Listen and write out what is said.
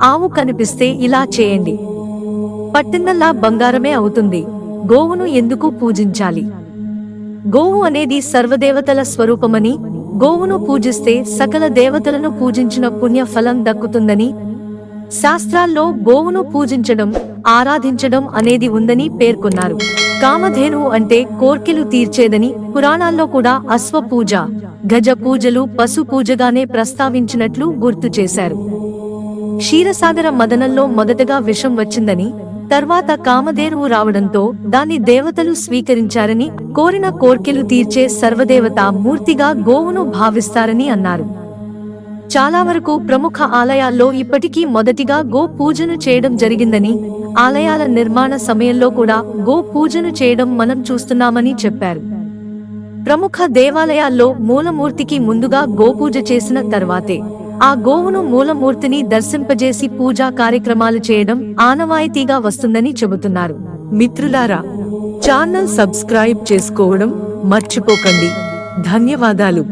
ఆవు కనిపిస్తే ఇలా చేయండి. పట్టిందల్లా బంగారమే అవుతుంది. గోవును ఎందుకు పూజించాలి? గోవు అనేది సర్వదేవతల స్వరూపమని, గోవును పూజిస్తే సకల దేవతలను పూజించిన పుణ్య ఫలం దక్కుతుందని, శాస్త్రాల్లో గోవును పూజించడం, ఆరాధించడం అనేది ఉందని పేర్కొన్నారు. కామధేనువు అంటే కోర్కెలు తీర్చేదని పురాణాల్లో కూడా అశ్వ పూజ, గజ పూజలు పశు పూజగానే ప్రస్తావించినట్లు గుర్తు చేశారు. క్షీరసాగర మదనంలో మొదటగా విషం వచ్చిందని, తర్వాత కామధేనువు రావడంతో దాన్ని దేవతలు స్వీకరించారని, కోరిన కోర్కెలు తీర్చే సర్వదేవతా మూర్తిగా గోవును భావిస్తారని అన్నారు. చాలా వరకు ప్రముఖ ఆలయాల్లో ఇప్పటికీ మొదటిగా గో పూజను చేయడం జరిగిందని, ఆలయాల నిర్మాణ సమయంలో కూడా గో పూజను చేయడం మనం చూస్తున్నామని చెప్పారు. ప్రముఖ దేవాలయాల్లో మూలమూర్తికి ముందుగా గోపూజ చేసిన తర్వాతే ఆ గోవును మూలమూర్తిని దర్శింపజేసి పూజా కార్యక్రమాలు చేయడం ఆనవాయితీగా వస్తుందని చెబుతున్నారు. మిత్రులారా, ఛానల్ సబ్స్క్రైబ్ చేసుకోవడం మర్చిపోకండి. ధన్యవాదాలు.